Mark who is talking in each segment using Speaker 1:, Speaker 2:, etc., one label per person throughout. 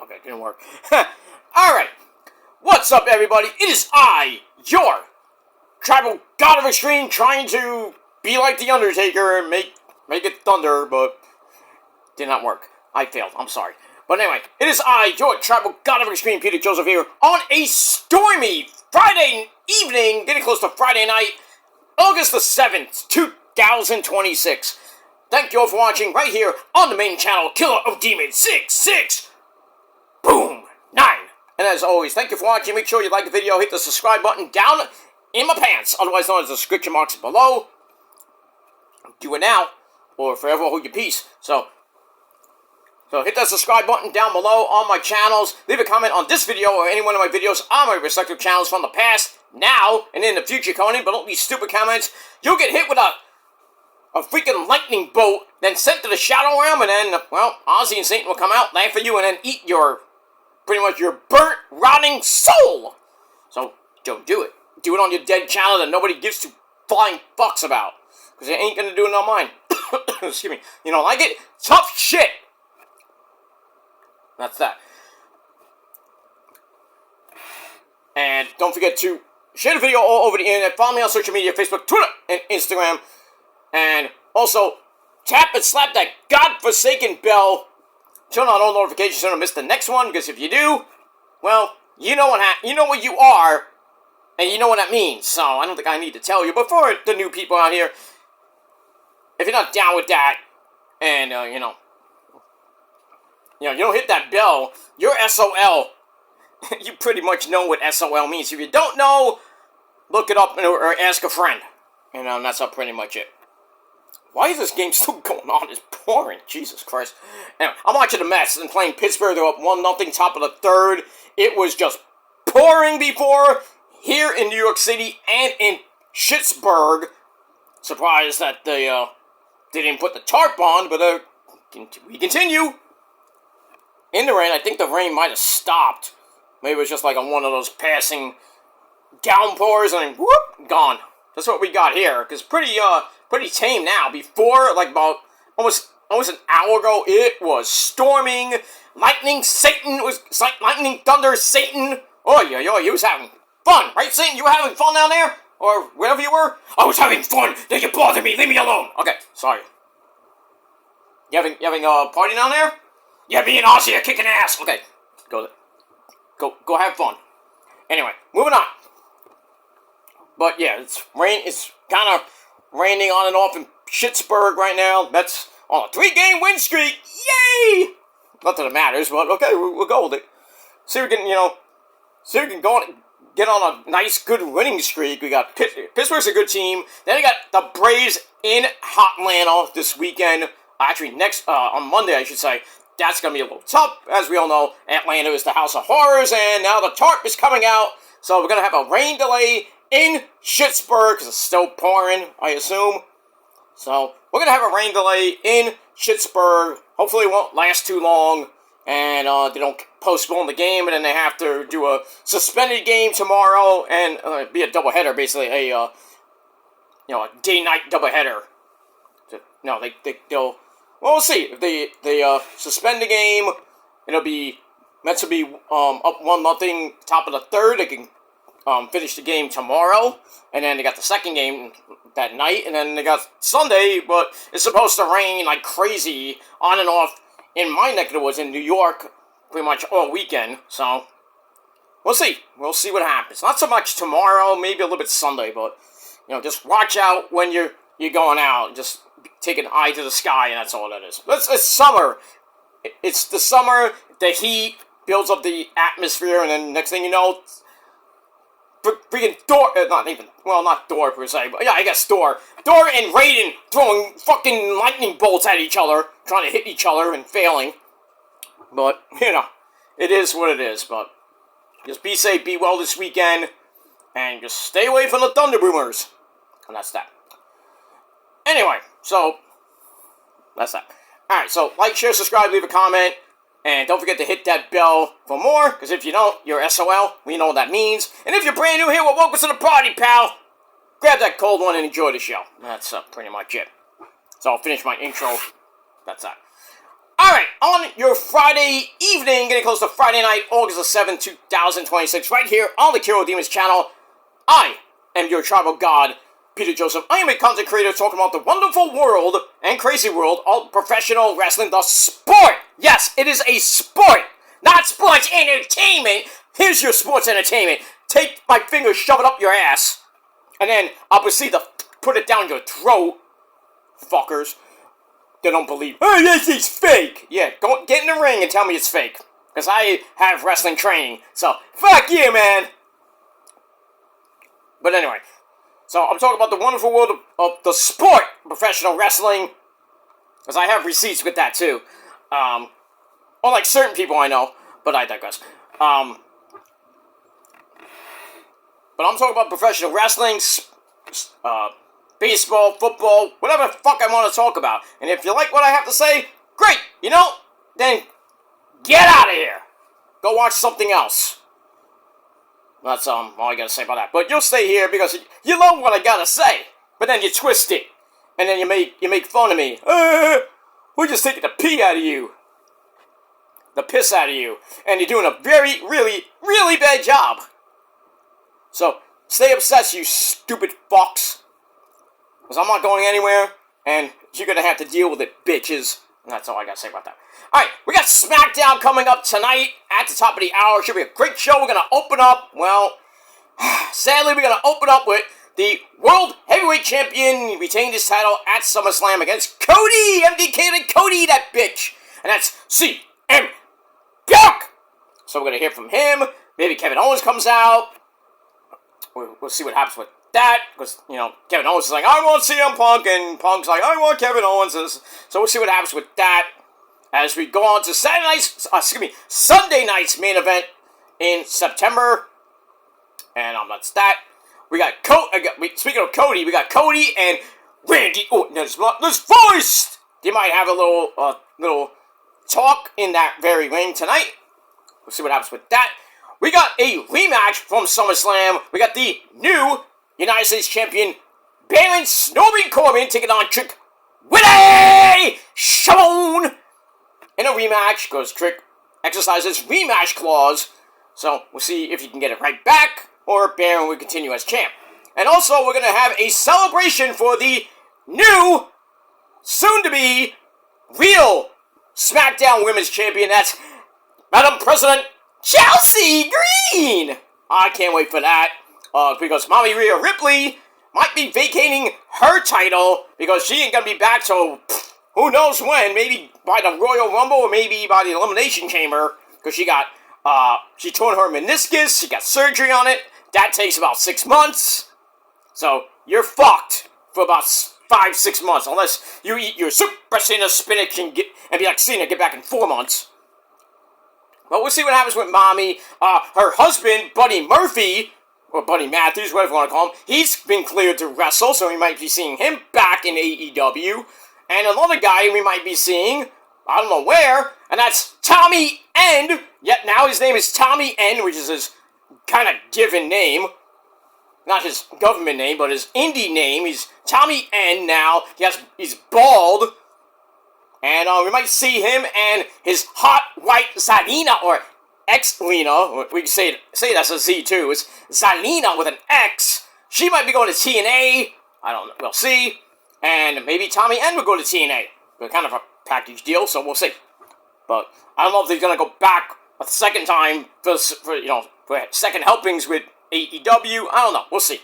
Speaker 1: Okay, didn't work. Alright. What's up, everybody? It is I, your tribal god of extreme, trying to be like the Undertaker and make it thunder, but did not work. I failed. I'm sorry. But anyway, it is I, your tribal god of extreme, Peter Joseph here, on a stormy Friday evening, getting close to Friday night, August the 7th, 2026. Thank you all for watching right here on the main channel, Killer of Demons 66. Boom! 9. And as always, thank you for watching. Make sure you like the video, hit the subscribe button down in my pants, otherwise known as the description marks below. Do it now, or forever hold your peace. So hit that subscribe button down below on my channels. Leave a comment on this video or any one of my videos on my respective channels from the past, now, and in the future, Conan. But don't leave stupid comments. You'll get hit with a freaking lightning bolt, then sent to the Shadow Realm, and then, well, Ozzy and Satan will come out, laugh at you, and then eat pretty much your burnt, rotting soul. So, don't do it. Do it on your dead channel that nobody gives two flying fucks about. Because they ain't gonna do it on mine. Excuse me. You don't like it? Tough shit. That's that. And don't forget to share the video all over the internet. Follow me on social media, Facebook, Twitter, and Instagram. And also, tap and slap that godforsaken bell. Turn on all notifications so you don't miss the next one. Because if you do, well, you know what you are, and you know what that means. So I don't think I need to tell you. But for the new people out here, if you're not down with that, and you don't hit that bell, you're SOL. You pretty much know what SOL means. If you don't know, look it up or ask a friend. And that's pretty much it. Why is this game still going on? It's boring. Jesus Christ. Anyway, I'm watching the Mets and playing Pittsburgh. They're up 1-0, top of the third. It was just pouring before here in New York City and in Schittsburg. Surprised that they didn't put the tarp on, but we continue. In the rain, I think the rain might have stopped. Maybe it was just like on one of those passing downpours and then whoop, gone. That's what we got here. Because pretty tame now. Before, like about almost an hour ago, it was storming. Lightning, lightning, thunder, Satan. Oh, you was having fun, right, Satan? You were having fun down there? Or wherever you were? I was having fun. Then you bothered me. Leave me alone. Okay, sorry. You having a party down there? Yeah, me and Ozzy are kicking ass. Okay, go have fun. Anyway, moving on. But yeah, it's kind of raining on and off in Schittsburg right now. That's on a 3-game win streak. Yay! Not that it matters, but okay, we'll go with it. See if we can get on a nice, good winning streak. We got Pittsburgh's a good team. Then we got the Braves in Atlanta this weekend. Actually, on Monday, I should say. That's going to be a little tough. As we all know, Atlanta is the house of horrors, and now the tarp is coming out. So we're going to have a rain delay in Schittsburg, because it's still pouring, I assume. So we're going to have a rain delay in Schittsburg. Hopefully it won't last too long, and they don't postpone the game, and then they have to do a suspended game tomorrow, and be a doubleheader, basically, a day-night doubleheader. No, they'll... Well, we'll see. If they suspend the game, it'll be meant to be up 1-0, top of the third. They can finish the game tomorrow, and then they got the second game that night, and then they got Sunday, but it's supposed to rain like crazy on and off in my neck of the woods in New York pretty much all weekend, so we'll see. We'll see what happens. Not so much tomorrow, maybe a little bit Sunday, but, just watch out when you're going out. Just take an eye to the sky, and that's all that is. It's summer. It's the summer. The heat builds up the atmosphere, and then next thing you know, freaking not Thor per se, but yeah, I guess Thor and Raiden throwing fucking lightning bolts at each other, trying to hit each other and failing. But, it is what it is, but just be safe, be well this weekend, and just stay away from the Thunder Boomers. And that's that. Anyway, so, that's that. Alright, so, like, share, subscribe, leave a comment, and don't forget to hit that bell for more, because if you don't, you're SOL. We know what that means. And if you're brand new here, well, welcome to the party, pal. Grab that cold one and enjoy the show. That's pretty much it. So I'll finish my intro. That's that. Alright, on your Friday evening, getting close to Friday night, August the 7th, 2026, right here on the Kiro Demons channel, I am your tribal god, Peter Joseph. I am a content creator talking about the wonderful world and crazy world of professional wrestling, the sport! Yes, it is a sport, not sports entertainment. Here's your sports entertainment. Take my finger, shove it up your ass, and then I'll proceed to put it down your throat, fuckers. They don't believe, oh, this is fake. Yeah, go get in the ring and tell me it's fake. Because I have wrestling training. So, fuck you, man. But anyway, so I'm talking about the wonderful world of the sport, professional wrestling. Because I have receipts with that, too. Unlike certain people I know, but I digress. But I'm talking about professional wrestling, baseball, football, whatever the fuck I want to talk about. And if you like what I have to say, great, you know, then get out of here. Go watch something else. That's all I gotta say about that. But you'll stay here because you love what I gotta say. But then you twist it. And then you make fun of me. We're just taking the pee out of you. The piss out of you. And you're doing a very, really, really bad job. So, stay obsessed, you stupid fucks. Because I'm not going anywhere, and you're going to have to deal with it, bitches. And that's all I got to say about that. Alright, we got SmackDown coming up tonight at the top of the hour. Should be a great show. We're going to open up, well, sadly, we're going to open up with the World Heavyweight Champion. He retained his title at SummerSlam against Cody, MDK to Cody, that bitch. And that's CM Punk. So we're going to hear from him. Maybe Kevin Owens comes out. We'll see what happens with that, because, you know, Kevin Owens is like, I want CM Punk, and Punk's like, I want Kevin Owens. So we'll see what happens with that as we go on to Sunday night's main event in September. And that's that. We got speaking of Cody, we got Cody and Randy Orton's voice. They might have a little talk in that very ring tonight. We'll see what happens with that. We got a rematch from SummerSlam. We got the new United States Champion Baron Snowman Corbin taking on Trick Willie Shawn in a rematch, because Trick exercises rematch clause. So we'll see if he can get it right back, or Baron will continue as champ. And also, we're going to have a celebration for the new, soon-to-be, real SmackDown Women's Champion. That's Madam President Chelsea Green! I can't wait for that, because Mommy Rhea Ripley might be vacating her title, because she ain't gonna be back till who knows when, maybe by the Royal Rumble, or maybe by the Elimination Chamber, because she torn her meniscus, she got surgery on it, that takes about 6 months, so you're fucked for about 5-6 months, unless you eat your Super Cena spinach and be like Cena, get back in 4 months. But we'll see what happens with Mommy. Her husband, Buddy Murphy, or Buddy Matthews, whatever you want to call him, he's been cleared to wrestle, so we might be seeing him back in AEW. And another guy we might be seeing, I don't know where, and that's Tommy End. Yet now his name is Tommy End, which is his kind of given name. Not his government name, but his indie name. He's Tommy End now. He's bald. And we might see him and his hot white Zelina, or X-Lena, we can say it as a Z too, it's Zelina with an X. She might be going to TNA, I don't know, we'll see. And maybe Tommy End will go to TNA. They're kind of a package deal, so we'll see. But I don't know if they're going to go back a second time for second helpings with AEW. I don't know, we'll see.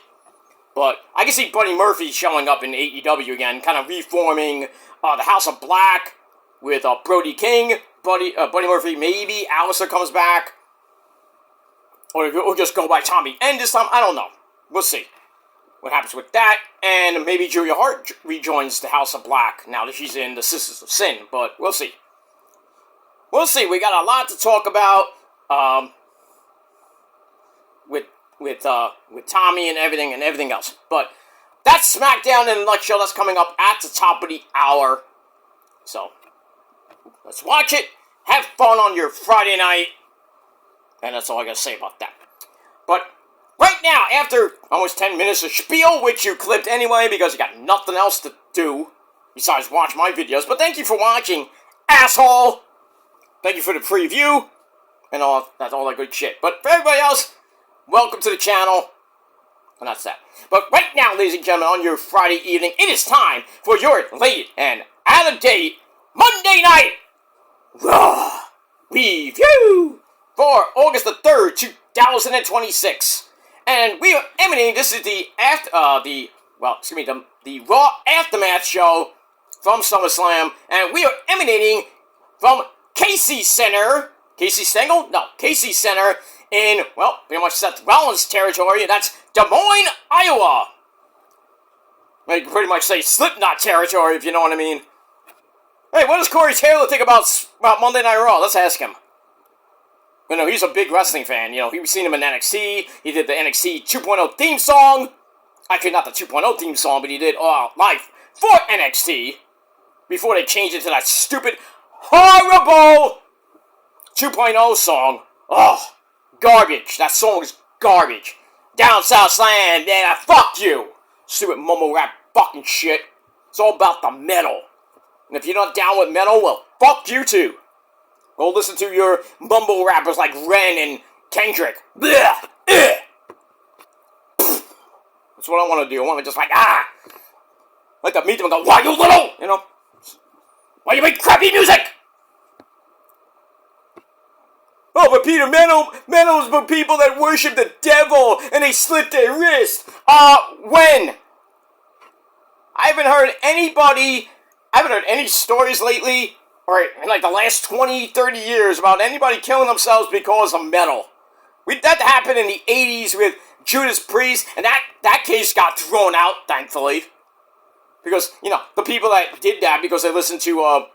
Speaker 1: But I can see Buddy Murphy showing up in AEW again, kind of reforming the House of Black with Brody King, Buddy Murphy, maybe Alistair comes back, or just go by Tommy End this time. I don't know. We'll see what happens with that, and maybe Julia Hart rejoins the House of Black now that she's in the Sisters of Sin. But we'll see. We'll see. We got a lot to talk about with Tommy and everything else. But that's SmackDown in a nutshell. That's coming up at the top of the hour. So, let's watch it. Have fun on your Friday night. And that's all I gotta say about that. But, right now, after almost 10 minutes of spiel, which you clipped anyway because you got nothing else to do besides watch my videos. But thank you for watching, asshole. Thank you for the preview and all that good shit. But for everybody else, welcome to the channel. And that's that. But right now, ladies and gentlemen, on your Friday evening, it is time for your late and out-of-date Monday Night Raw review for August the 3rd, 2026. And we are emanating, this is the Raw Aftermath show from SummerSlam, and we are emanating from Casey Center in, well, pretty much Seth Rollins territory, and that's Des Moines, Iowa. You can pretty much say Slipknot territory, if you know what I mean. Hey, what does Corey Taylor think about Monday Night Raw? Let's ask him. You know, he's a big wrestling fan. You know, we've seen him in NXT. He did the NXT 2.0 theme song. Actually, not the 2.0 theme song, but he did live for NXT before they changed it to that stupid, horrible 2.0 song. Oh, garbage. That song is garbage. Down South Slam, yeah, fuck you. Stupid mumble rap fucking shit. It's all about the metal. And if you're not down with metal, well, fuck you too. Go listen to your mumble rappers like Ren and Kendrick. Blech. Ugh. That's what I want to do. I want to just like to meet them and go, why you little? You know? Why you make crappy music? Oh, but Peter, metal's for people that worship the devil and they slit their wrist. When? I haven't heard any stories lately, or in like the last 20, 30 years, about anybody killing themselves because of metal. That happened in the 80s with Judas Priest, and that case got thrown out, thankfully. Because, you know, the people that did that because they listened to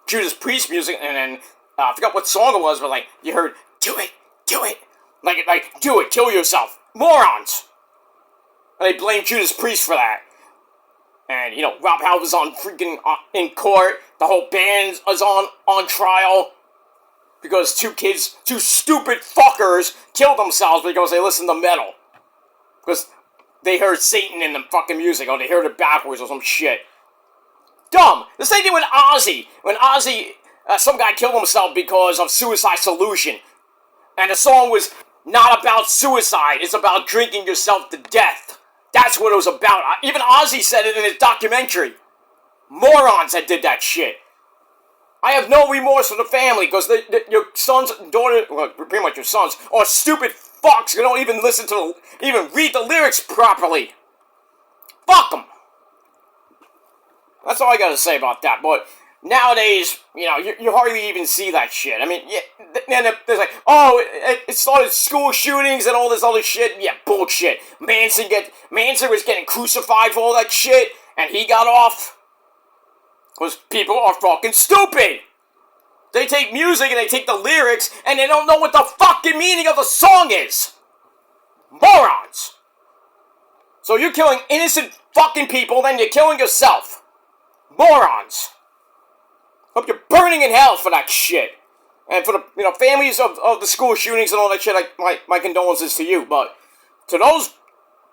Speaker 1: Judas Priest music, and then, I forgot what song it was, but like, you heard, do it. Like, do it, kill yourself. Morons! And they blamed Judas Priest for that. And, you know, Rob Halford was on freaking in court. The whole band was on trial. Because two stupid fuckers killed themselves because they listened to metal. Because they heard Satan in the fucking music, or they heard it backwards or some shit. Dumb! The same thing with Ozzy. When Ozzy, some guy killed himself because of Suicide Solution. And the song was not about suicide, it's about drinking yourself to death. That's what it was about. Even Ozzy said it in his documentary. Morons that did that shit. I have no remorse for the family, because your sons and daughters, well, pretty much your sons, are stupid fucks who don't even even read the lyrics properly. Fuck them. That's all I gotta say about that, but nowadays, you know, you hardly even see that shit. I mean, yeah, then there's like, oh, it started school shootings and all this other shit. Yeah, bullshit. Manson was getting crucified for all that shit, and he got off. Because people are fucking stupid. They take music and they take the lyrics and they don't know what the fucking meaning of the song is. Morons. So you're killing innocent fucking people, then you're killing yourself. Morons. Hope you're burning in hell for that shit. And for the families of the school shootings and all that shit, my condolences to you. But to those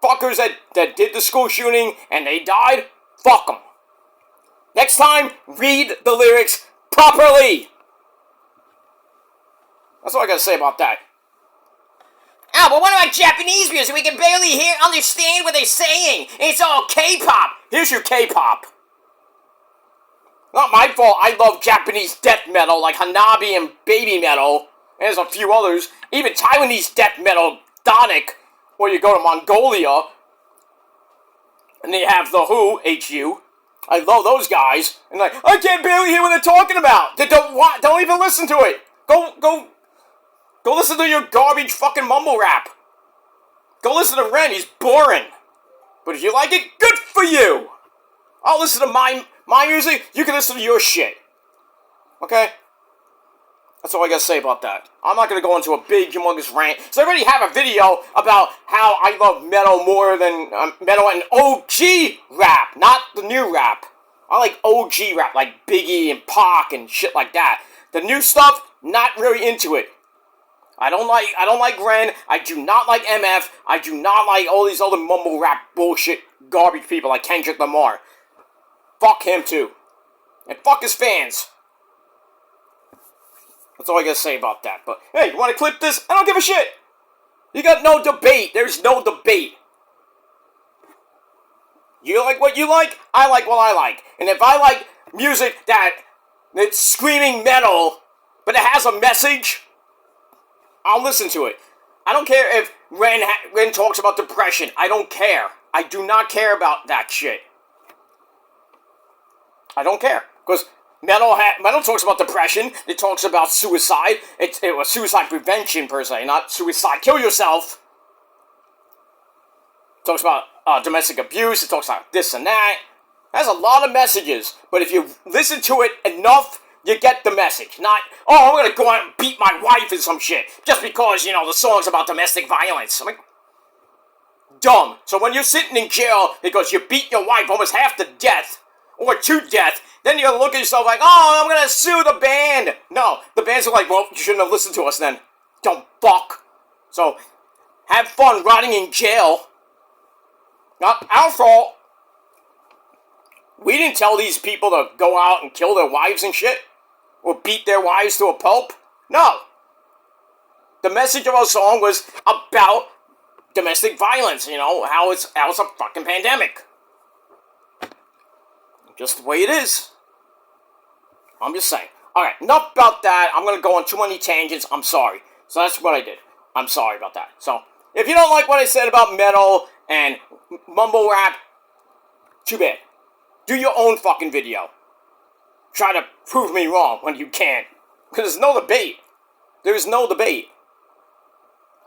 Speaker 1: fuckers that did the school shooting and they died, fuck them. Next time, read the lyrics properly. That's all I gotta say about that. Oh, but what about Japanese music? We can barely understand what they're saying. It's all K-pop. Here's your K-pop. Not my fault. I love Japanese death metal like Hanabi and Baby Metal. And there's a few others. Even Taiwanese death metal, Donic, or you go to Mongolia. And they have the Who, H-U. I love those guys. And like, I can't barely hear what they're talking about. Don't even listen to it. Go listen to your garbage fucking mumble rap. Go listen to Ren. He's boring. But if you like it, good for you. I'll listen to my music. You can listen to your shit. Okay? That's all I gotta say about that. I'm not gonna go into a big, humongous rant. So I already have a video about how I love metal more than metal and OG rap, not the new rap. I like OG rap, like Biggie and Pac and shit like that. The new stuff, not really into it. I don't like Ren. I do not like MF. I do not like all these other mumble rap bullshit garbage people like Kendrick Lamar. Fuck him too. And fuck his fans. That's all I gotta say about that. But hey, you wanna clip this? I don't give a shit. You got no debate. There's no debate. You like what you like, I like what I like. And if I like music that's screaming metal, but it has a message, I'll listen to it. I don't care if Ren talks about depression. I don't care. I do not care about that shit. I don't care. Because metal talks about depression. It talks about suicide. It was suicide prevention, per se, not suicide. Kill yourself. It talks about domestic abuse. It talks about this and that. It has a lot of messages. But if you listen to it enough, you get the message. Not, oh, I'm going to go out and beat my wife and some shit. Just because, the song's about domestic violence. I mean, dumb. So when you're sitting in jail because you beat your wife almost half to death, or to death, then you're looking at yourself like, oh, I'm going to sue the band. No, the bands are like, well, you shouldn't have listened to us then. Dumb fuck. So, have fun rotting in jail. Not our fault. We didn't tell these people to go out and kill their wives and shit. Or beat their wives to a pulp. No. The message of our song was about domestic violence, how it's a fucking pandemic. Just the way it is. I'm just saying. Alright, enough about that. I'm going to go on too many tangents. I'm sorry. So that's what I did. I'm sorry about that. So, if you don't like what I said about metal and mumble rap, too bad. Do your own fucking video. Try to prove me wrong when you can't. Because there's no debate. There's no debate.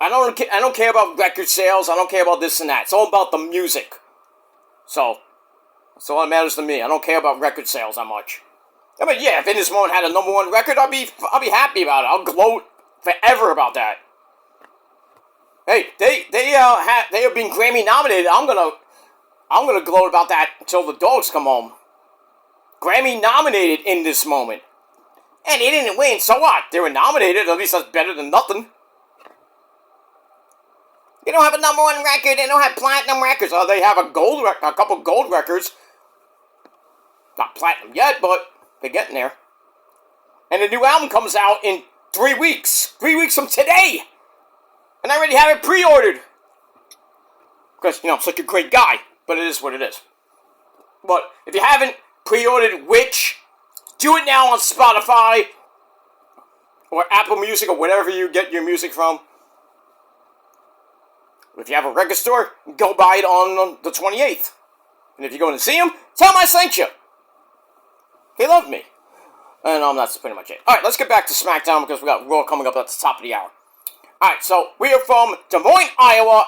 Speaker 1: I don't care about record sales. I don't care about this and that. It's all about the music. So, that's all that matters to me. I don't care about record sales that much. I mean, yeah, if In This Moment had a #1 record, I'll be happy about it. I'll gloat forever about that. Hey, they have been Grammy nominated. I'm gonna gloat about that until the dogs come home. Grammy nominated In This Moment. And they didn't win, so what? They were nominated, at least that's better than nothing. They don't have a #1 record, they don't have platinum records. Oh, they have a couple gold records. Not platinum yet, but they're getting there. And the new album comes out in 3 weeks. 3 weeks from today! And I already have it pre-ordered. Because, I'm such a great guy. But it is what it is. But if you haven't pre-ordered Witch, do it now on Spotify or Apple Music or whatever you get your music from. If you have a record store, go buy it on the 28th. And if you're going to see him, tell him I sent you. He loved me. And that's pretty much it. Alright, let's get back to SmackDown because we got Raw coming up at the top of the hour. Alright, so we are from Des Moines, Iowa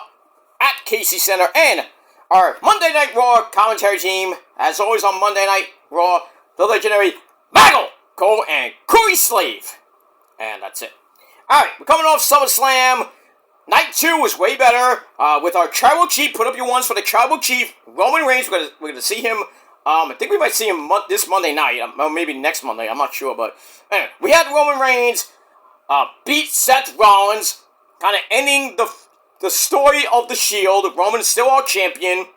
Speaker 1: at Casey Center, and our Monday Night Raw commentary team, as always on Monday Night Raw, the legendary Maggle, Cole, and Corey Slave. And that's it. Alright, we're coming off SummerSlam. Night 2 was way better, with our Tribal Chief. Put up your ones for the Tribal Chief, Roman Reigns. We're gonna see him, I think we might see him this Monday night, or maybe next Monday, I'm not sure, but anyway, we had Roman Reigns beat Seth Rollins, kind of ending the story of the Shield. Roman is still our champion,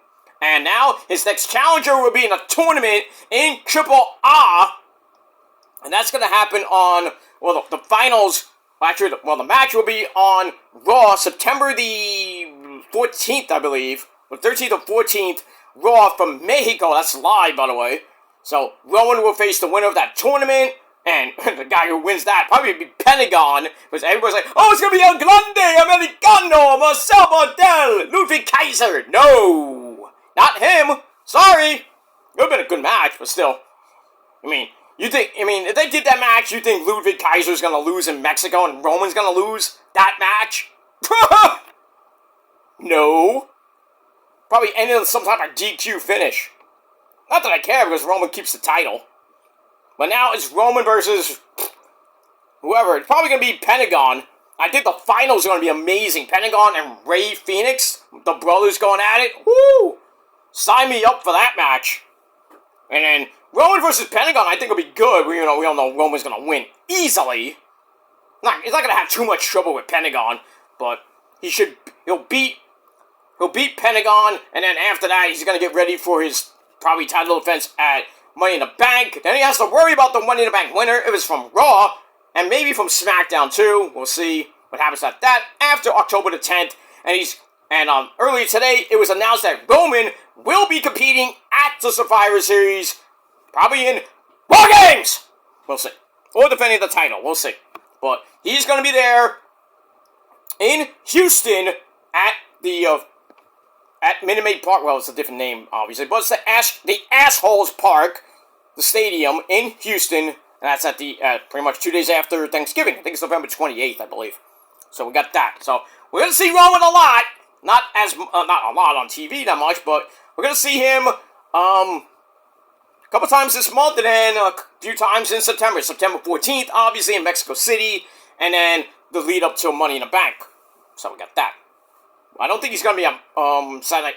Speaker 1: and now his next challenger will be in a tournament in Triple R, and that's going to happen on, the finals, the match will be on Raw, September the 14th, I believe, or 13th or 14th, Raw from Mexico. That's live, by the way. So, Roman will face the winner of that tournament, and the guy who wins that probably be Pentagon, because everybody's like, oh, it's going to be El Grande, Americano, Marcel Bartel, Ludwig Kaiser. No, not him. Sorry. It would have been a good match, but still. If they did that match, you think Ludwig Kaiser's going to lose in Mexico and Roman's going to lose that match? No. Probably ended in some type of DQ finish. Not that I care, because Roman keeps the title. But now it's Roman versus whoever. It's probably going to be Pentagon. I think the finals are going to be amazing. Pentagon and Rey Fenix, the brothers going at it. Woo! Sign me up for that match. And then Roman versus Pentagon, I think will be good. We all know Roman's going to win easily. He's not going to have too much trouble with Pentagon, but he'll beat Pentagon, and then after that, he's going to get ready for his probably title defense at Money in the Bank. Then he has to worry about the Money in the Bank winner if it's from Raw. and maybe from SmackDown too. We'll see what happens at that after October the 10th. And earlier today, it was announced that Roman will be competing at the Survivor Series, probably in War Games. We'll see, or defending the title. We'll see, but he's going to be there in Houston at the at Minute Maid Park. Well, it's a different name, obviously, but it's the Assholes Park, the stadium in Houston, and that's at the pretty much 2 days after Thanksgiving. I think it's November 28th, I believe. So we got that. So we're gonna see Roman a lot, not a lot on TV that much, but we're gonna see him a couple times this month, and then a few times in September. September 14th, obviously in Mexico City, and then the lead up to Money in the Bank. So we got that. I don't think he's going to be a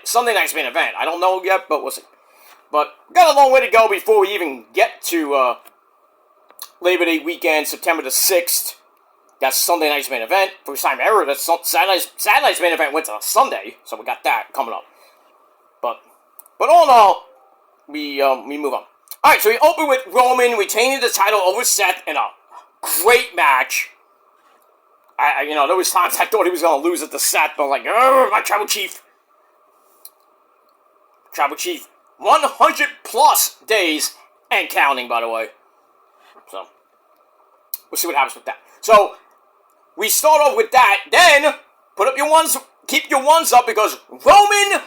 Speaker 1: Sunday night's main event. I don't know yet, but we'll see. But we got a long way to go before we even get to Labor Day weekend, September the 6th. Got Sunday night's main event. First time ever that Saturday night's main event went to Sunday, so we got that coming up. But all in all, we move on. All right, so we open with Roman retaining the title over Seth in a great match. There was times I thought he was going to lose it to Seth, but I'm like, my Tribal Chief. Tribal Chief, 100 plus days and counting, by the way. So, we'll see what happens with that. So, we start off with that, then, put up your ones, keep your ones up, because Roman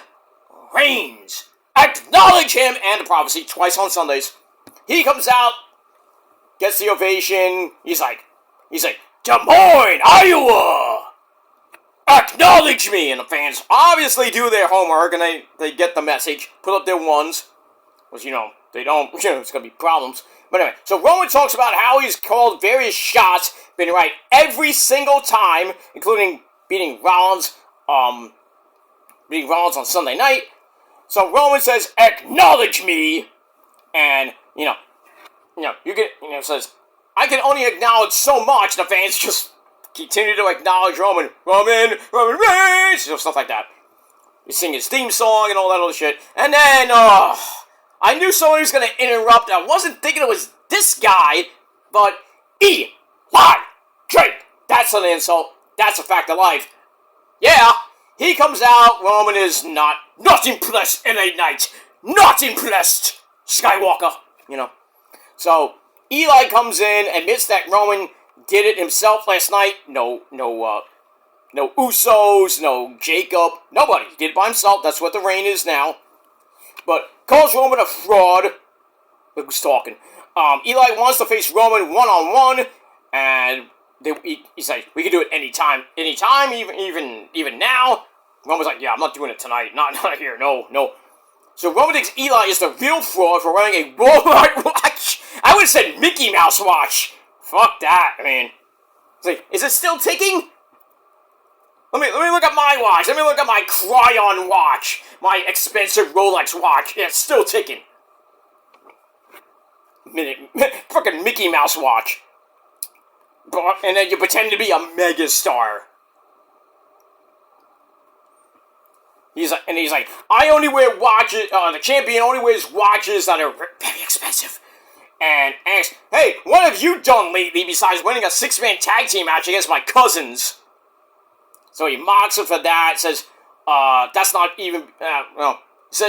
Speaker 1: Reigns, acknowledge him and the prophecy twice on Sundays. He comes out, gets the ovation, he's like, Des Moines, Iowa! Acknowledge me! And the fans obviously do their homework, and they get the message, put up their ones, because, they don't, it's going to be problems. But anyway, so Roman talks about how he's called various shots, been right every single time, including beating Rollins on Sunday night. So Roman says, acknowledge me! And, says, I can only acknowledge so much. The fans just continue to acknowledge Roman Reigns, stuff like that. You sing his theme song and all that other shit. And then, I knew someone was going to interrupt. I wasn't thinking it was this guy, but Eli Drake. That's an insult. That's a fact of life. Yeah, he comes out. Roman is not impressed in a night. Not impressed, Skywalker. So, Eli comes in, admits that Roman did it himself last night. No Usos, no Jacob, nobody. He did it by himself. That's what the reign is now. But calls Roman a fraud. Look who's talking. Eli wants to face Roman one-on-one, and he's like, we can do it anytime, even now. Roman's like, yeah, I'm not doing it tonight. Not here. No. So Roman thinks Eli is the real fraud for wearing a Walmart watch. I would have said Mickey Mouse watch. Fuck that. I mean, it's like, is it still ticking? Let me look at my watch. Let me look at my Cryon watch. My expensive Rolex watch. Yeah, it's still ticking. Fucking Mickey Mouse watch. And then you pretend to be a megastar. He's like, I only wear watches, the champion only wears watches that are very expensive. And asks, hey, what have you done lately besides winning a 6-man tag team match against my cousins? So he mocks him for that, says, that's not even,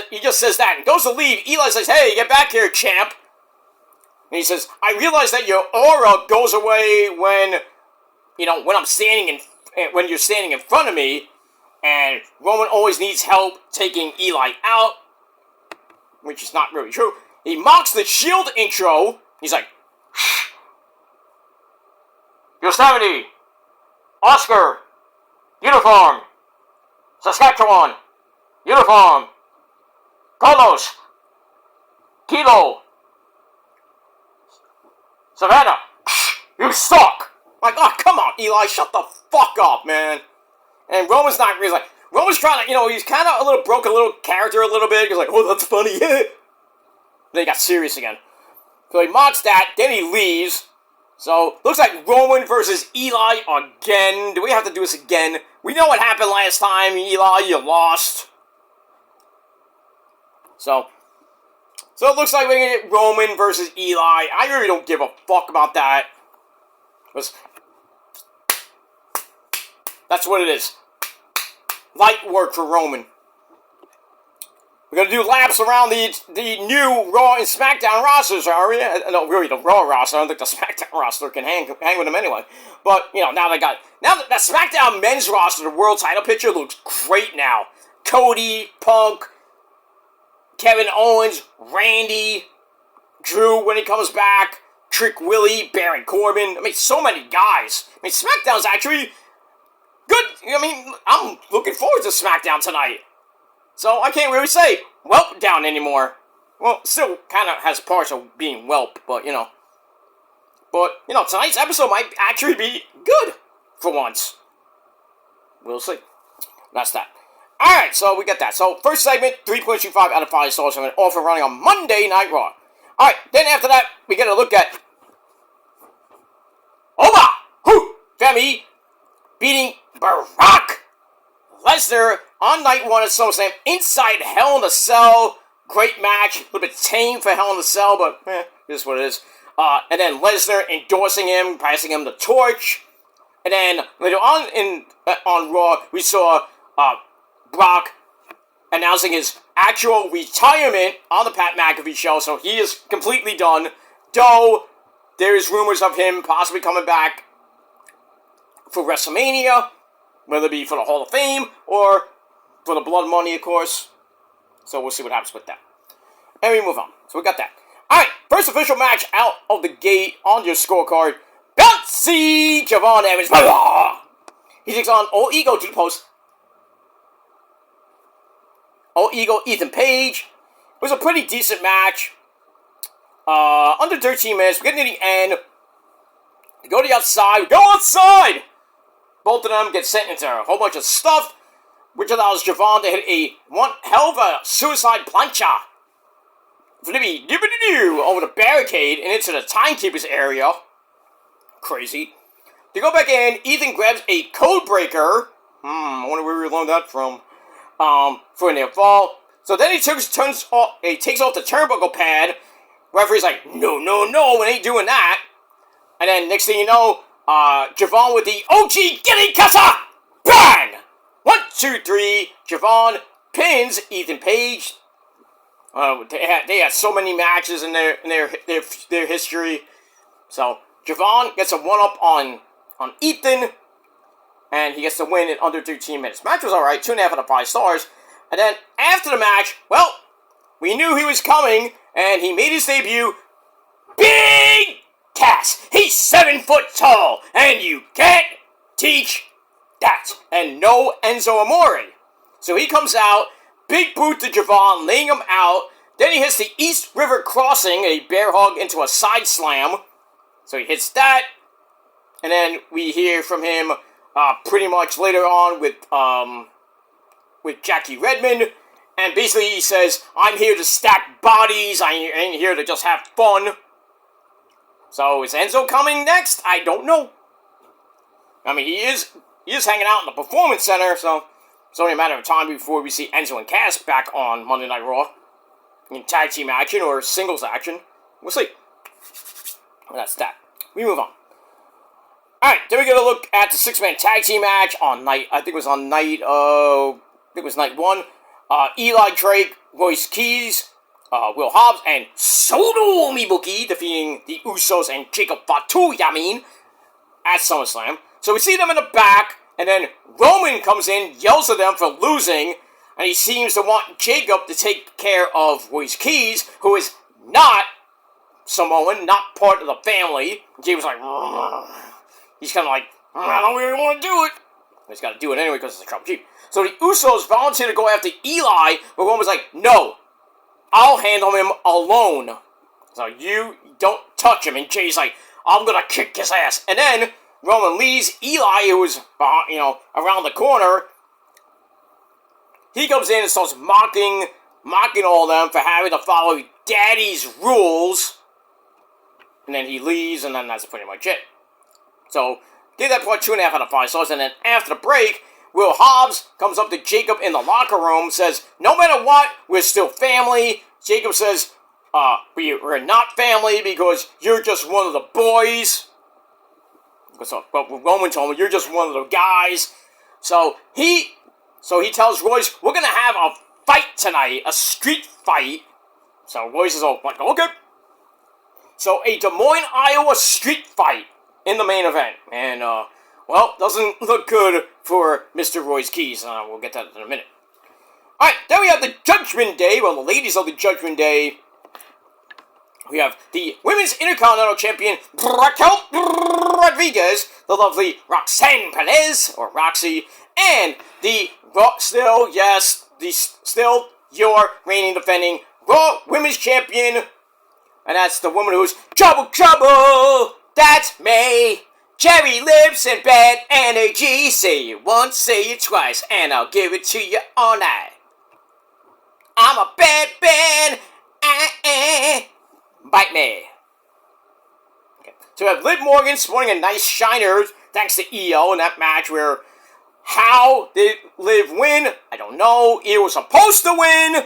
Speaker 1: he just says that and goes to leave. Eli says, hey, get back here, champ. And he says, I realize that your aura goes away when you're standing in front of me. And Roman always needs help taking Eli out, which is not really true. He mocks the Shield intro. He's like, Yosemite, Oscar, uniform, Saskatchewan, uniform, Carlos, Kilo, Savannah, you suck. Like, oh, come on, Eli, shut the fuck up, man. And Roman's not really like, Roman's trying to, he's kind of broke a little character a little bit. He's like, oh, that's funny. Then he got serious again. So he mocks that, then he leaves. So, looks like Roman versus Eli again. Do we have to do this again? We know what happened last time, Eli, you lost. So it looks like we're going to get Roman versus Eli. I really don't give a fuck about that. That's what it is. Light work for Roman. We're going to do laps around the new Raw and SmackDown rosters, are we? No, really, the Raw roster. I don't think the SmackDown roster can hang with them anyway. But, now that SmackDown men's roster, the world title picture looks great now. Cody, Punk, Kevin Owens, Randy, Drew when he comes back, Trick Willie, Baron Corbin. So many guys. SmackDown's actually good. I'm looking forward to SmackDown tonight. So I can't really say Welp down anymore. Well, still kind of has parts of being Welp, but But, tonight's episode might actually be good for once. We'll see. That's that. Alright, so we got that. So, first segment, 3.25 out of 5 stars from an offer running on Monday Night Raw. Alright, then after that, we get a look at Femi beating Brock Lesnar on night 1 at SummerSlam inside Hell in a Cell. Great match. A little bit tame for Hell in a Cell, but it is what it is. And then Lesnar endorsing him, passing him the torch. And then later on on Raw, we saw Brock announcing his actual retirement on the Pat McAfee show. So he is completely done. Though there is rumors of him possibly coming back for WrestleMania, whether it be for the Hall of Fame or for the Blood Money, of course. So we'll see what happens with that. And we move on. So we got that. Alright, first official match out of the gate on your scorecard. Bouncy Javon Evans. He takes on All Ego to the post. All Ego Ethan Page. It was a pretty decent match. Under 13 minutes. We're getting to the end. We go to the outside. We go outside! Both of them get sent into a whole bunch of stuff, which allows Javon to hit one hell of a suicide plancha. Flippy over the barricade and into the timekeeper's area. Crazy. To go back in, Ethan grabs a code breaker. I wonder where we learned that from. For a near fall. So then he takes off the turnbuckle pad. Referee's like, no, we ain't doing that. And then next thing you know, Javon with the OG Gilly Casa! Bang! 1, 2, 3. Javon pins Ethan Page. They had so many matches in their history. So Javon gets a 1-up on Ethan, and he gets to win in under 13 minutes. Match was alright, 2.5 out of 5 stars. And then after the match, well, we knew he was coming, and he made his debut. Big Cass! He's 7 foot tall, and you can't teach that. And no Enzo Amore. So he comes out, big boot to Javon, laying him out. Then he hits the East River Crossing, a bear hug into a side slam. So he hits that. And then we hear from him pretty much later on with Jackie Redmond. And basically he says, I'm here to stack bodies. I ain't here to just have fun. So is Enzo coming next? I don't know. He is hanging out in the Performance Center, so it's only a matter of time before we see Enzo and Cass back on Monday Night Raw in tag team action or singles action. We'll see. And that's that. We move on. Alright, then we're going to look at the 6-man tag team match on night, I think it was night 1. Eli Drake, Royce Keys, Will Hobbs, and Solo Mibuki defeating the Usos and Jacob Fatu Yamin at SummerSlam. So we see them in the back, and then Roman comes in, yells at them for losing, and he seems to want Jacob to take care of Royce Keys, who is not Samoan, not part of the family. Jacob's like, he's kind of like, I don't really want to do it. He's got to do it anyway because it's a trouble chief. So the Usos volunteer to go after Eli, but Roman's like, no, I'll handle him alone. So you don't touch him. And Jay's like, I'm going to kick his ass. And then Roman leaves. Eli, who was, around the corner, he comes in and starts mocking all of them for having to follow Daddy's rules. And then he leaves, and then that's pretty much it. So, give that part 2.5 out of 5 stars. And then after the break, Will Hobbs comes up to Jacob in the locker room, says, no matter what, we're still family. Jacob says, we're not family because you're just one of the boys. But Roman told him, you're just one of the guys. So he tells Royce, we're going to have a fight tonight, a street fight. So Royce is all like, okay. So a Des Moines, Iowa street fight in the main event. And, well, doesn't look good for Mr. Royce Keys. We'll get to that in a minute. Alright, then we have the Judgment Day. Well, the ladies of the Judgment Day. We have the Women's Intercontinental Champion, Raquel Rodriguez, the lovely Roxanne Perez, or Roxy, and the still your reigning defending Raw Women's Champion, and that's the woman who's trouble, that's me. Cherry lips and bad energy, say it once, say it twice, and I'll give it to you all night. I'm a bad man, bite me. Okay. So we have Liv Morgan sporting a nice shiner thanks to EO in that match where how did Liv win? I don't know. EO was supposed to win.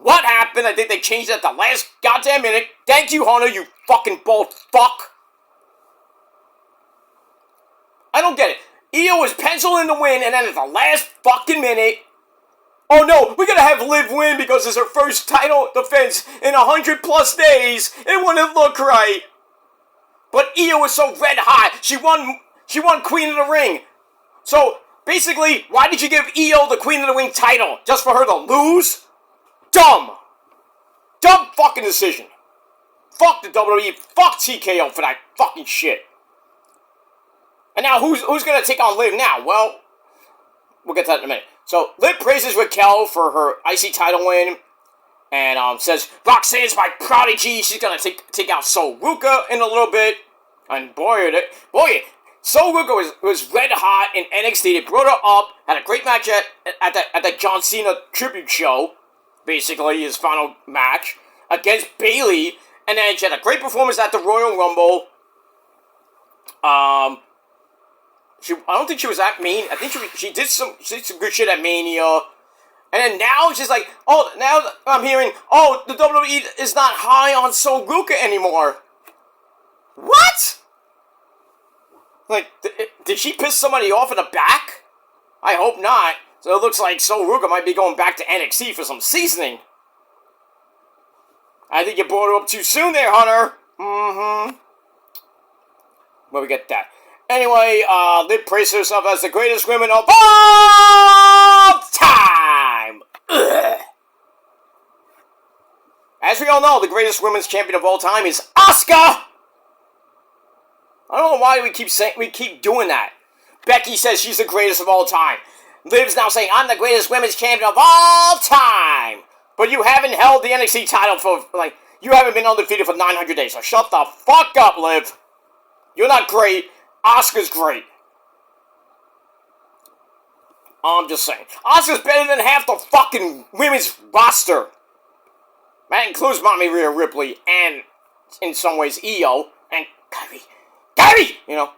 Speaker 1: What happened? I think they changed it at the last goddamn minute. Thank you, Hunter, you fucking bald fuck. I don't get it. EO was penciled in the win and then at the last fucking minute, oh no, we're gonna have Liv win because it's her first title defense in 100 plus days. It wouldn't look right. But Io was so red hot. She won Queen of the Ring. So basically, why did you give Io the Queen of the Ring title? Just for her to lose? Dumb. Dumb fucking decision. Fuck the WWE. Fuck TKO for that fucking shit. And now who's gonna take on Liv now? Well, we'll get to that in a minute. So, Liv praises Raquel for her IC title win, and says, Roxanne's my prodigy, she's gonna take out Sol Ruka in a little bit, and boy, Sol Ruka was red hot in NXT, they brought her up, had a great match at the John Cena tribute show, basically, his final match, against Bayley, and then she had a great performance at the Royal Rumble. I don't think she was that mean. I think she did some good shit at Mania. And then now she's like, oh, now I'm hearing, oh, the WWE is not high on Sol Ruka anymore. What? Like, did she piss somebody off in the back? I hope not. So it looks like Sol Ruka might be going back to NXT for some seasoning. I think you brought her up too soon there, Hunter. Mm-hmm. Well, we get that. Anyway, Liv praises herself as the greatest woman of all time! Ugh. As we all know, the greatest women's champion of all time is Asuka! I don't know why we keep doing that. Becky says she's the greatest of all time. Liv's now saying, I'm the greatest women's champion of all time! But you haven't held the NXT title for, you haven't been undefeated for 900 days, so shut the fuck up, Liv! You're not great. Asuka's great. I'm just saying. Asuka's better than half the fucking women's roster. That includes Mommy Rhea Ripley and, in some ways, Io and Kyrie! You know.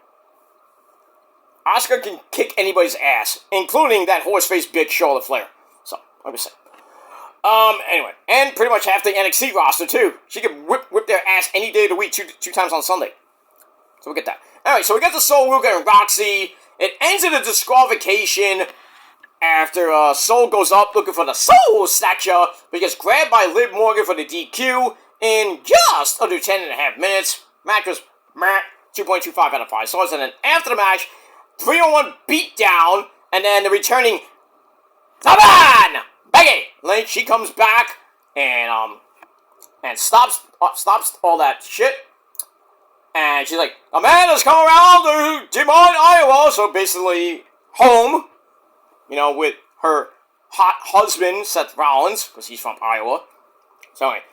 Speaker 1: Asuka can kick anybody's ass, including that horse-faced bitch Charlotte Flair. So, I'm just saying. Anyway. And pretty much half the NXT roster, too. She can whip their ass any day of the week, two times on Sunday. So we get that. Anyway, so we got the Sol Ruka and Roxy. It ends in a disqualification after Sol goes up looking for the Soul Snatcher, but he gets grabbed by Liv Morgan for the DQ in just under 10.5 minutes. Match was 2.25 out of 5 stars. And then after the match, 3-on-1 beatdown, and then the returning Come on! Becky Lynch, she comes back and stops all that shit. And she's like, Amanda's come around to Des Moines, Iowa. So basically, home, with her hot husband, Seth Rollins, because he's from Iowa. So anyway.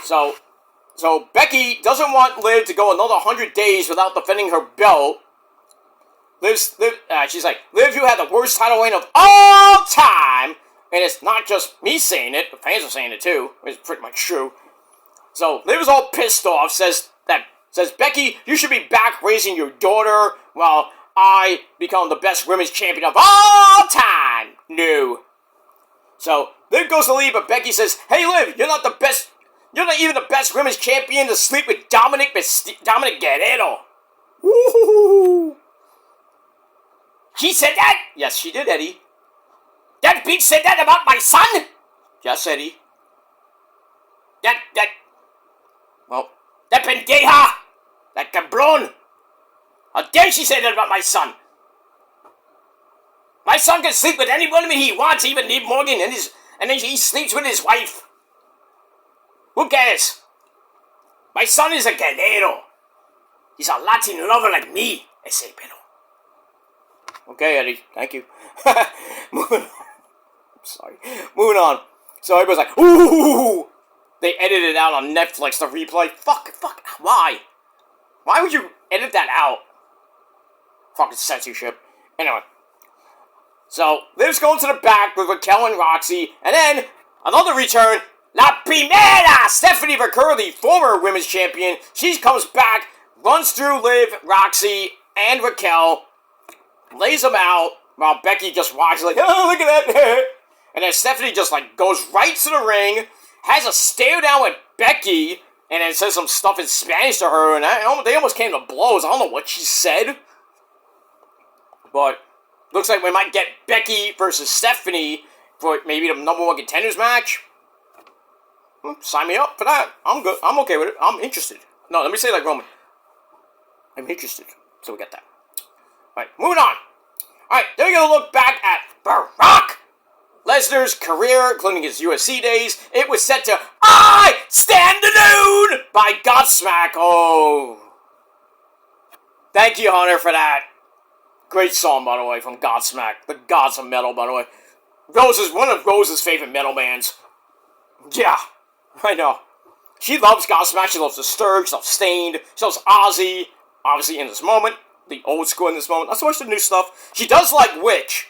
Speaker 1: So Becky doesn't want Liv to go another 100 days without defending her belt. She's like, Liv, you had the worst title reign of all time. And it's not just me saying it, the fans are saying it too. It's pretty much true. So Liv is all pissed off, says, Becky, you should be back raising your daughter while I become the best women's champion of all time. No. So Liv goes to leave, but Becky says, hey Liv, you're not even the best women's champion to sleep with Dominic Guerrero. Woo! She said that? Yes, she did, Eddie. That bitch said that about my son? Yes, Eddie. That pendeja! That cabron! How dare she say that about my son? My son can sleep with any woman he wants, even Liv Morgan, and then he sleeps with his wife. Who cares? My son is a guerrero. He's a Latin lover like me, ese pelo. Okay, Eddie, thank you. Moving on. Sorry. Moving on. So everybody's like, ooh! They edited it out on Netflix, the replay. Fuck. Why? Why would you edit that out? Fucking censorship. Anyway. So, Liv's going to the back with Raquel and Roxy, and then, another return, La Primera! Stephanie Vaquer, the former women's champion, she comes back, runs through Liv, Roxy, and Raquel, lays them out, while Becky just watches like, oh, look at that. And then Stephanie just, goes right to the ring, has a stare down with Becky, and then says some stuff in Spanish to her, and they almost came to blows. I don't know what she said. But, looks like we might get Becky versus Stephanie for maybe the number one contenders match. Sign me up for that. I'm good. I'm okay with it. I'm interested. No, let me say it like Roman. I'm interested. So we get that. Alright, moving on. Alright, then we're going to look back at Brock Lesnar's career, including his UFC days. It was set to I Stand Alone by Godsmack. Oh. Thank you, Hunter, for that. Great song, by the way, from Godsmack. The gods of metal, by the way. One of Rose's favorite metal bands. Yeah, I know. She loves Godsmack. She loves Disturbed. She loves Stained. She loves Ozzy. Obviously, in this moment. The old school in this moment. Not so much the new stuff. She does like Witch.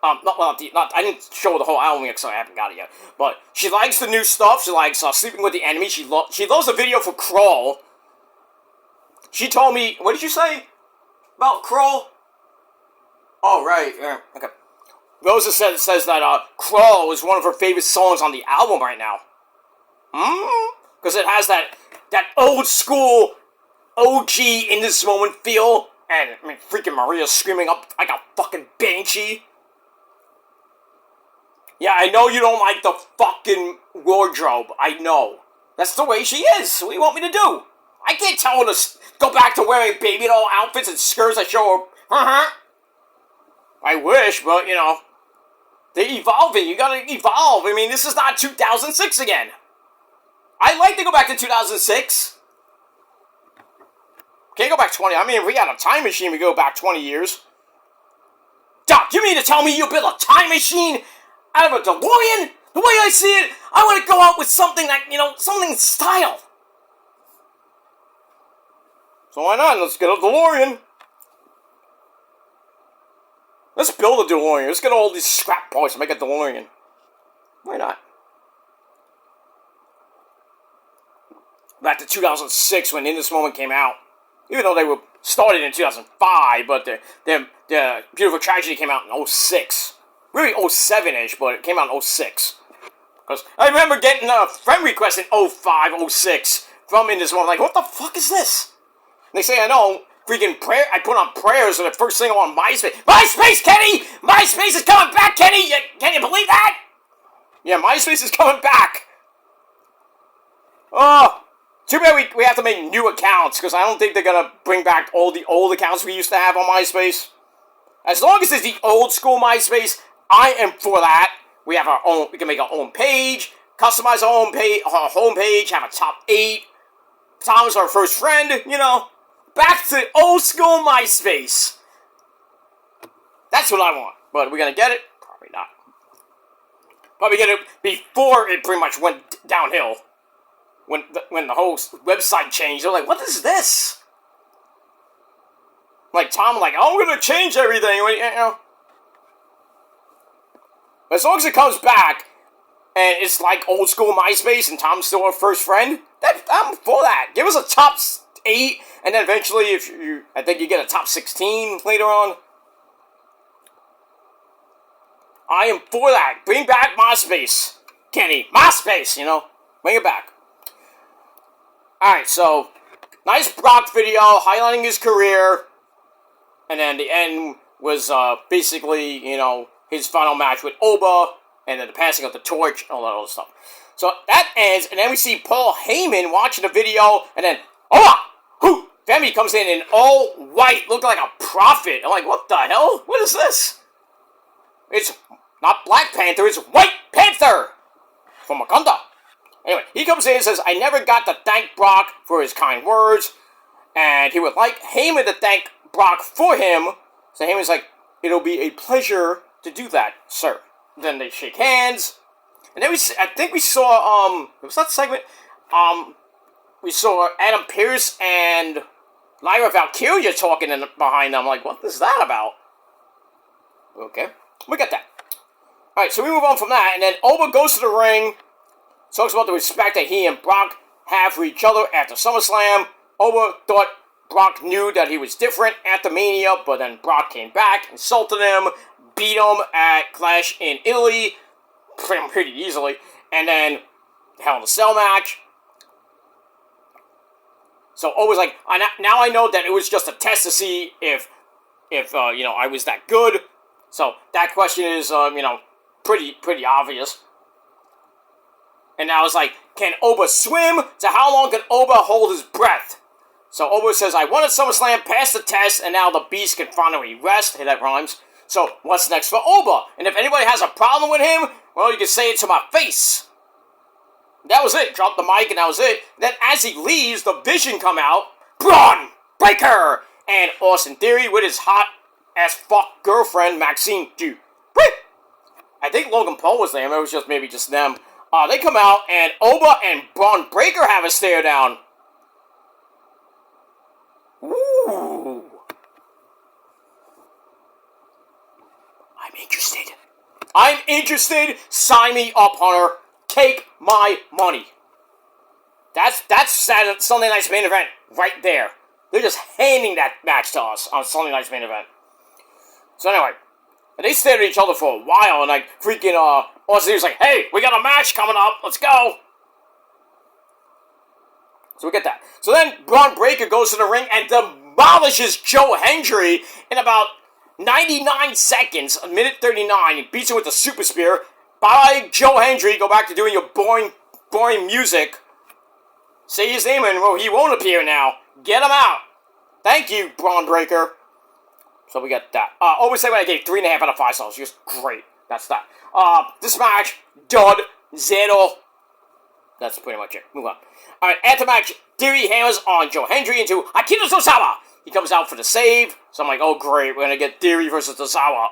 Speaker 1: I didn't show the whole album yet because I haven't got it yet. But she likes the new stuff. She likes Sleeping with the Enemy. She loves the video for Crawl. She told me, what did you say about Crawl? Oh, right. Yeah, okay. Rosa says that Crawl is one of her favorite songs on the album right now. Because it has that old school OG in this moment feel. And, I mean, freaking Maria screaming up like a fucking banshee. Yeah, I know you don't like the fucking wardrobe. I know. That's the way she is. What do you want me to do? I can't tell her to go back to wearing baby doll outfits and skirts that show her. I wish, but, they're evolving. You gotta evolve. I mean, this is not 2006 again. I'd like to go back to 2006. Can't go back 20. I mean, if we had a time machine, we go back 20 years. Doc, you mean to tell me you built a time machine out of a DeLorean? The way I see it, I want to go out with something that, something in style. So why not? Let's get a DeLorean. Let's build a DeLorean. Let's get all these scrap parts and make a DeLorean. Why not? Back to 2006 when In This Moment came out. Even though they were started in 2005, but the Beautiful Tragedy came out in 06. Really 07-ish, but it came out in 06. Because I remember getting a friend request in 05, 06 from In This Moment. Like, what the fuck is this? And they say, I know, freaking prayer. I put on prayers and the first thing on MySpace. MySpace, Kenny! MySpace is coming back, Kenny! Can you believe that? Yeah, MySpace is coming back. Oh, too bad we have to make new accounts, because I don't think they're going to bring back all the old accounts we used to have on MySpace. As long as it's the old school MySpace, I am for that. We have our own, we can make our own page, customize our homepage, have a top 8. Tom's our first friend, Back to old school MySpace. That's what I want. But are we going to get it? Probably not. Probably get it before it pretty much went downhill. When the whole website changed, they're like, what is this? Like, Tom, I'm going to change everything. As long as it comes back, and it's like old school MySpace, and Tom's still our first friend, I'm for that. Give us a top 8, and then eventually, I think you get a top 16 later on. I am for that. Bring back MySpace, Kenny. MySpace, Bring it back. Alright, so nice Brock video highlighting his career. And then the end was basically, his final match with Oba, and then the passing of the torch, and all that other stuff. So that ends, and then we see Paul Heyman watching the video, and then, Femi comes in all white, looking like a prophet. I'm like, what the hell? What is this? It's not Black Panther, it's White Panther from Wakanda. Anyway, he comes in and says, I never got to thank Brock for his kind words, and he would like Heyman to thank Brock for him. So Heyman's like, it'll be a pleasure to do that, sir. Then they shake hands, and then I think we saw, was that segment? We saw Adam Pearce and Lyra Valkyria talking behind them. Like, what is that about? Okay, we got that. Alright, so we move on from that, and then Oba goes to the ring, talks about the respect that he and Brock have for each other after SummerSlam. Oba thought Brock knew that he was different after Mania, but then Brock came back, insulted him, beat him at Clash in Italy, pretty easily, and then Hell in a Cell match. So Oba's like, now I know that it was just a test to see if I was that good. So that question is, pretty obvious. And now it's like, can Oba swim? So how long can Oba hold his breath? So Oba says, I won at SummerSlam, passed the test, and now the beast can finally rest. Hey, that rhymes. So what's next for Oba? And if anybody has a problem with him, well, you can say it to my face. That was it. Dropped the mic, and that was it. Then as he leaves, the Vision come out. Braun Breaker! And Austin Theory with his hot-as-fuck girlfriend, Maxine Dupree. I think Logan Paul was there. It was maybe just them. They come out, and Oba and Braun Breaker have a stare down. Ooh. I'm interested. Sign me up, Hunter. Take my money. That's Sunday Night's Main Event right there. They're just handing that match to us on Sunday Night's Main Event. So anyway, they stared at each other for a while, and like freaking Austin was like, "Hey, we got a match coming up. Let's go." So we get that. So then Braun Breaker goes to the ring and demolishes Joe Hendry in about 99 seconds, a minute 39. He beats him with the super spear. Bye, Joe Hendry. Go back to doing your boring music. Say his name and well, he won't appear now. Get him out. Thank you, Braun Breaker. So we got that. Always say when I gave 3.5 out of 5 stars. Just great. That's that. This match, dud, zero. That's pretty much it. Move on. Alright, after match, Theory hammers on Joe Hendry into Akira Tozawa. He comes out for the save. So I'm like, oh great, we're gonna get Theory versus Tozawa.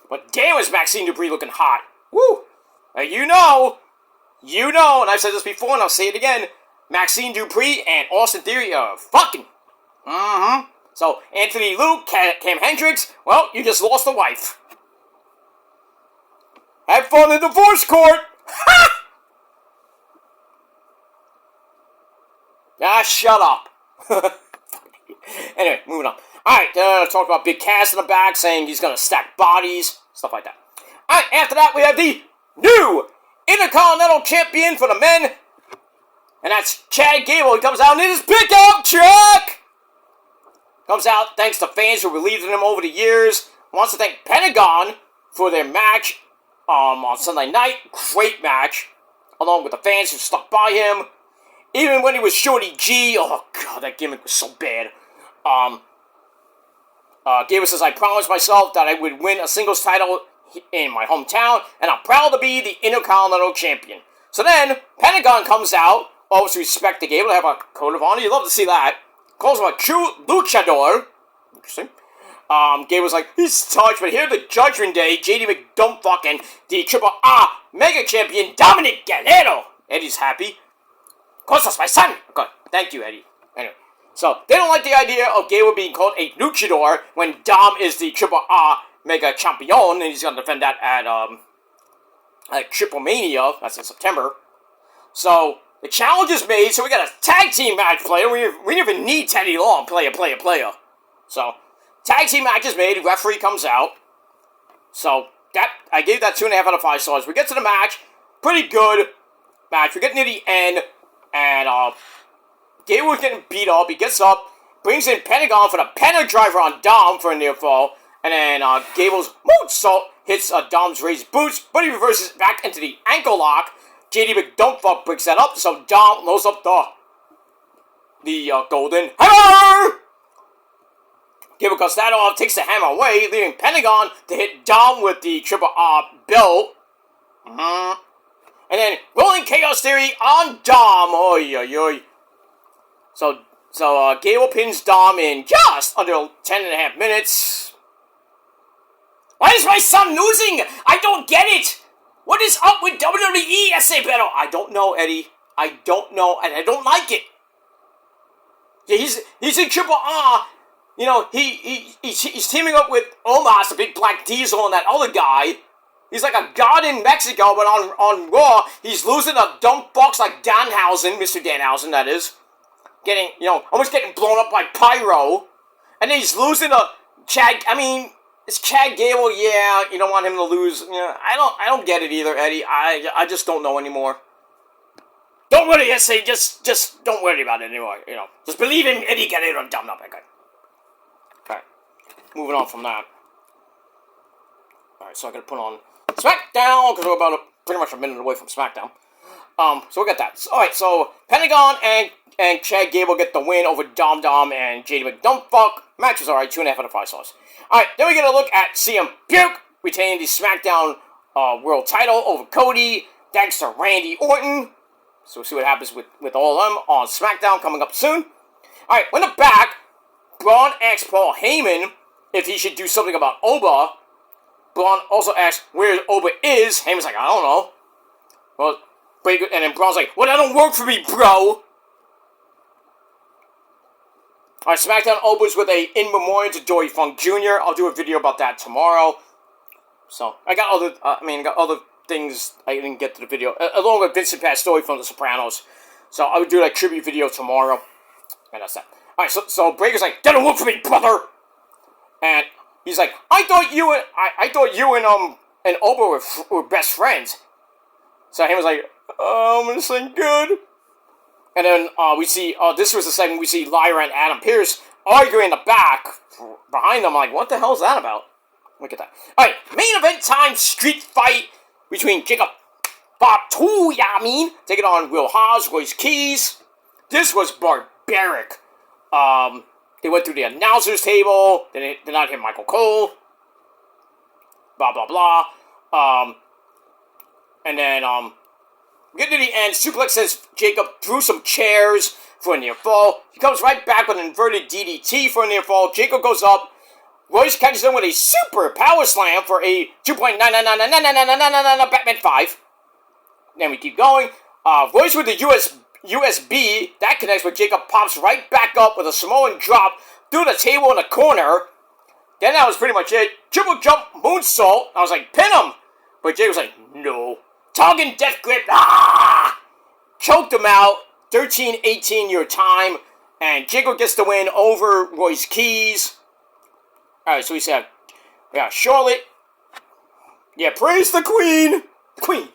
Speaker 1: But damn is Maxine Dupree looking hot. Woo! You know, and I've said this before and I'll say it again, Maxine Dupree and Austin Theory are fucking. So, Anthony Luke, Cam Hendricks, well, you just lost a wife. Have fun in divorce court! Ha! Shut up. Anyway, moving on. Alright, talk about Big Cass in the back saying he's gonna stack bodies, stuff like that. Alright, after that we have the new Intercontinental Champion for the men, and that's Chad Gable. He comes out in his pickup truck! Comes out thanks to fans who believed in him over the years. Wants to thank Pentagon for their match on Sunday night. Great match. Along with the fans who stuck by him. Even when he was Shorty G. Oh, God, that gimmick was so bad. Gable says, I promised myself that I would win a singles title in my hometown, and I'm proud to be the Intercontinental Champion. So then, Pentagon comes out, always respect to Gable, to have a code of honor. You'd love to see that. Calls him a true luchador. Interesting. Gable's like, he's touched, but here the Judgment Day, JD McDumpfuck and the Triple R Mega Champion Dominic Guerrero. Eddie's happy. Of course, that's my son. Okay, thank you, Eddie. Anyway, so they don't like the idea of Gable being called a luchador when Dom is the Triple R Mega Champion, and he's going to defend that at Triple Mania. That's in September. So the challenge is made, so we got a tag team match player. We don't even need Teddy Long, player. So, tag team match is made, referee comes out. So, that I gave that 2.5 out of 5 stars. We get to the match, pretty good match. We get near the end, and Gable was getting beat up. He gets up, brings in Pentagon for the Penta Driver on Dom for a near fall. And then Gable's moonsault hits Dom's raised boots, but he reverses back into the ankle lock. JD McDumpfuck breaks that up, so Dom loads up the golden hammer! Gable cuts that off, takes the hammer away, leaving Pentagon to hit Dom with the triple R belt. And then rolling Chaos Theory on Dom. Oy, oy, oy. So Gable pins Dom in just under 10.5 minutes. Why is my son losing? I don't get it. What is up with WWE SA Battle? I don't know, Eddie. I don't know, and I don't like it. Yeah, he's in Triple R. You know, he's teaming up with Omos, the big black diesel, and that other guy. He's like a god in Mexico, but on Raw, he's losing a dumb box like Danhausen, Mr. Danhausen, that is. Getting, almost getting blown up by Pyro. And then he's losing a Chad, it's Chad Gable, yeah, you don't want him to lose. Yeah, I don't get it either, Eddie. I just don't know anymore. Don't worry, SA, just don't worry about it anymore, Just believe in Eddie Guerrero and dumb up, okay. Alright, moving on from that. Alright, so I gotta put on SmackDown, because we're pretty much a minute away from SmackDown. So we got that. Alright, so Pentagon and Chad Gable get the win over Dom and JD McDumpfuck. Match was alright, 2.5 out of 5 stars. Alright, then we get a look at CM Punk retaining the SmackDown World title over Cody, thanks to Randy Orton. So we'll see what happens with all of them on SmackDown coming up soon. Alright, when the back, Braun asks Paul Heyman if he should do something about Oba. Braun also asks where Oba is. Heyman's like, I don't know. Well, and then Braun's like, well, that don't work for me, bro. Alright, SmackDown opens with a in memoriam to Dory Funk Jr. I'll do a video about that tomorrow. So, I got other things I didn't get to the video. Along with Vincent Pat's story from The Sopranos. So, I would do a tribute video tomorrow. And that's that. Alright, so Breaker's like, that don't work for me, brother! And he's like, I thought you and Oba were best friends. So he was like, this ain't good. And then we see, this was the segment we see Lyra and Adam Pearce arguing in the back behind them. I'm like, what the hell is that about? Look at that. Alright, main event time street fight between Jacob Fatu, taking on Will Hobbs, Royce Keys. This was barbaric. They went through the announcers table. They did not hit Michael Cole. Blah, blah, blah. And then, we get to the end. Suplex sends Jacob through some chairs for a near fall. He comes right back with an inverted DDT for a near fall. Jacob goes up. Royce catches him with a super power slam for a 2.9999999 Batman 5. Then we keep going. Royce with the USB. That connects, but Jacob pops right back up with a Samoan drop through the table in the corner. Then that was pretty much it. Triple jump moonsault. I was like, pin him. But Jay was like, no. Tongan death grip. Choked him out. 13-18 your time. And Jacob gets the win over Royce Keys. Alright, so we said, Charlotte. Yeah, praise the Queen. The Queen.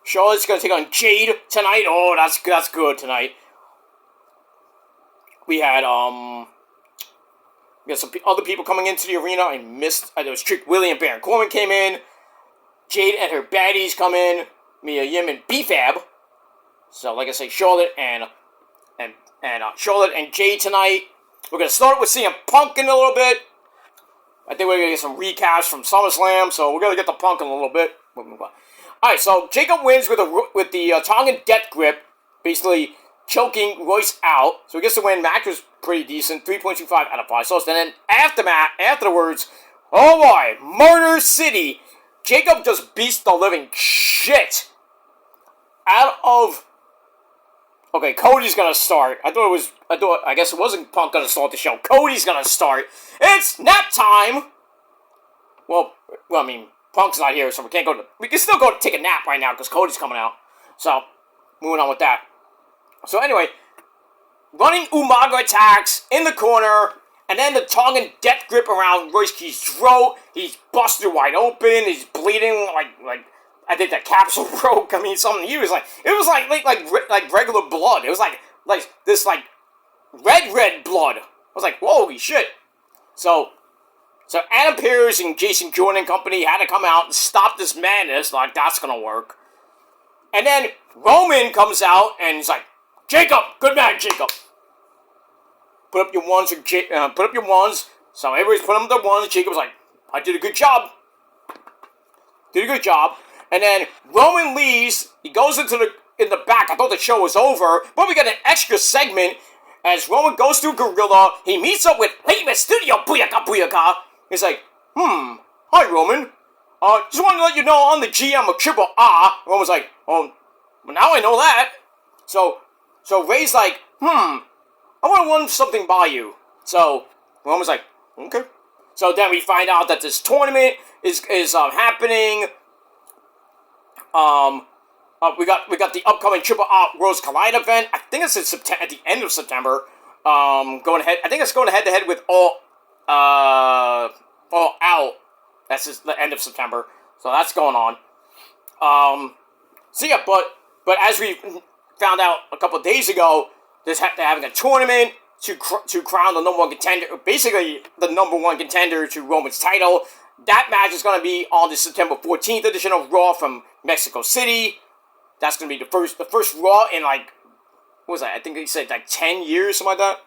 Speaker 1: Charlotte's going to take on Jade tonight. Oh, that's good tonight. We had, we got some other people coming into the arena. I missed. There was Trick Willie and Baron Corbin came in. Jade and her baddies come in. Mia Yim and B-Fab. So, like I say, Charlotte and Charlotte and Jade tonight. We're going to start with CM Punk in a little bit. I think we're going to get some recaps from SummerSlam. So, we're going to get the Punk in a little bit. Alright, so Jacob wins with the Tongan death grip. Basically choking Royce out. So he gets the win. Match was pretty decent. 3.25 out of 5 stars. And then afterwards, oh boy, Murder City. Jacob just beats the living shit out of... Okay, Cody's gonna start. I guess it wasn't Punk gonna start the show. Cody's gonna start. It's nap time! Well, I mean, Punk's not here, so we can still go take a nap right now, because Cody's coming out. So, moving on with that. So anyway, running Umaga attacks in the corner, and then the Tongan death grip around Royce Keys' throat. He's busted wide open. He's bleeding like I think that capsule broke. I mean, something. It was like regular blood. It was like like red blood. I was like, holy shit. So Adam Pearce and Jason Jordan and company had to come out and stop this madness. Like, that's gonna work. And then Roman comes out and he's like, Jacob, good man, Jacob. Put up your ones, put up your ones. So everybody's putting up their ones. Jacob's like, I did a good job. Did a good job. And then Roman leaves. He goes in the back. I thought the show was over, but we got an extra segment as Roman goes through Gorilla. He meets up with Hey Studio, booyaka booyaka. He's like, hi Roman. Just wanted to let you know I'm the GM of Triple R. Roman's like, oh, well, now I know that. So Ray's like, I want to run something by you. So Roman's like, okay. So then we find out that this tournament is happening. We got the upcoming Triple R Worlds Collide event. I think it's at the end of September. Going ahead. I think it's going head to head with All Out. That's just the end of September. So that's going on. So yeah, but as we found out a couple of days ago, they're having a tournament to crown the number one contender, basically the number one contender to Roman's title. That match is going to be on the September 14th edition of Raw from Mexico City. That's going to be the first Raw in like, what was that? I think they said like 10 years, something like that.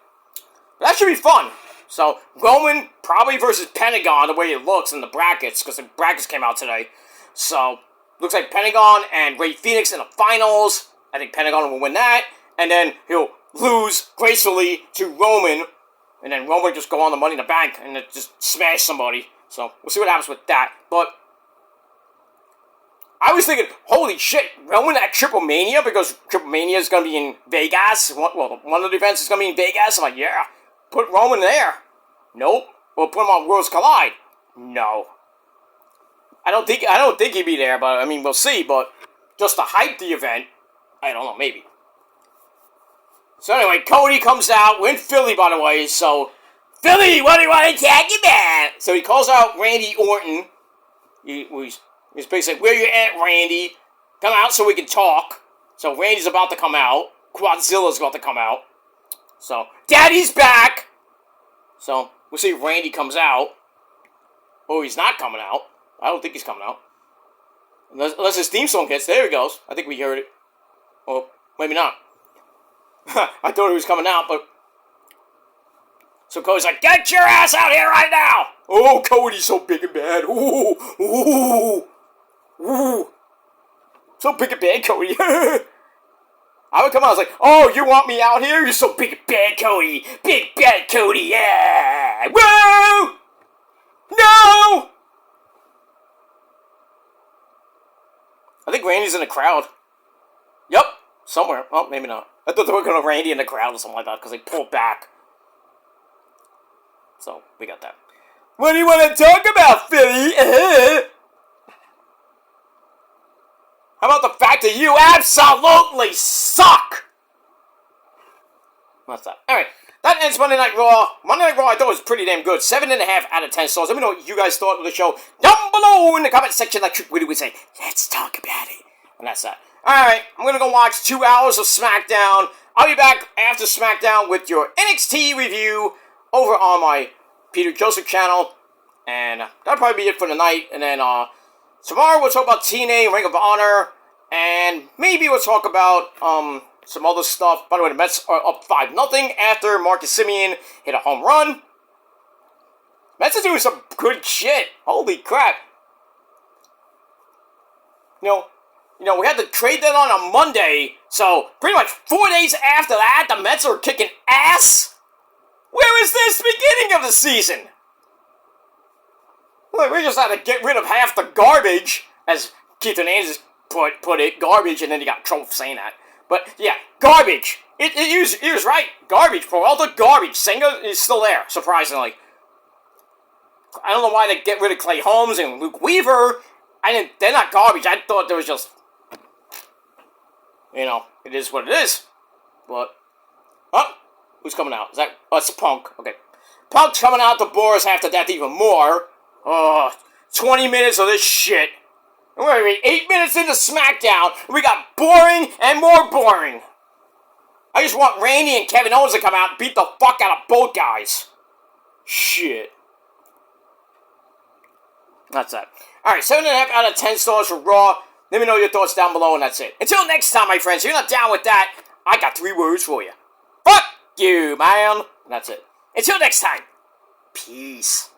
Speaker 1: But that should be fun. So, Roman probably versus Pentagon, the way it looks in the brackets, because the brackets came out today. So, looks like Pentagon and Rey Fenix in the finals. I think Pentagon will win that. And then he'll lose gracefully to Roman. And then Roman will just go on the Money in the Bank and just smash somebody. So, we'll see what happens with that. But I was thinking, holy shit, Roman at Triple Mania, because Triple Mania is going to be in Vegas. Well, one of the events is going to be in Vegas. I'm like, yeah. Put Roman there. Nope. We'll put him on Worlds Collide. No. I don't think he'd be there, but I mean, we'll see. But just to hype the event, I don't know, maybe. So anyway, Cody comes out. We're in Philly, by the way. So, Philly, what do you want to talk about? So he calls out Randy Orton. He's basically, where you at, Randy? Come out so we can talk. So Randy's about to come out. Quadzilla's about to come out. So, Daddy's back! So, we'll see if Randy comes out. Oh, he's not coming out. I don't think he's coming out. Unless his theme song hits. There he goes. I think we heard it. Oh, maybe not. I thought he was coming out, but... So Cody's like, get your ass out here right now! Oh, Cody's so big and bad. Ooh, ooh, ooh. So big and bad, Cody. I would come out, I was like, oh, you want me out here? You're so big and bad, Cody. Big bad Cody, yeah. Whoa! No! I think Randy's in the crowd. Yep, somewhere. Oh, maybe not. I thought they were going to Randy in the crowd or something like that, because they pulled back. So, we got that. What do you want to talk about, Philly? How about the fact that you absolutely suck? What's that? Alright, that ends Monday Night Raw. Monday Night Raw I thought was pretty damn good. 7.5 out of 10 stars. Let me know what you guys thought of the show down below in the comment section. Like Trick Witty would say, let's talk about it. And that's that. Alright, I'm going to go watch 2 hours of SmackDown. I'll be back after SmackDown with your NXT review over on my Peter Joseph channel. And that'll probably be it for the night. And then, tomorrow we'll talk about TNA, Ring of Honor, and maybe we'll talk about some other stuff. By the way, the Mets are up 5-0 after Marcus Semien hit a home run. Mets are doing some good shit. Holy crap. You know, we had the trade deadline on Monday, so pretty much 4 days after that, the Mets are kicking ass. Where is this beginning of the season? We just had to get rid of half the garbage, as Keith Hernandez put it, garbage, and then he got in trouble for saying that. But, yeah, garbage. He was right. Garbage. For all the garbage, Senga is still there, surprisingly. I don't know why they get rid of Clay Holmes and Luke Weaver. They're not garbage. I thought there was just, it is what it is. But, who's coming out? It's Punk. Okay. Punk's coming out to bore us after death even more. 20 minutes of this shit. And we're 8 minutes into SmackDown. We got boring and more boring. I just want Randy and Kevin Owens to come out and beat the fuck out of both guys. Shit. That's that. Alright, 7.5 out of 10 stars for Raw. Let me know your thoughts down below, and that's it. Until next time, my friends, if you're not down with that, I got 3 words for you. Fuck you, man. And that's it. Until next time, peace.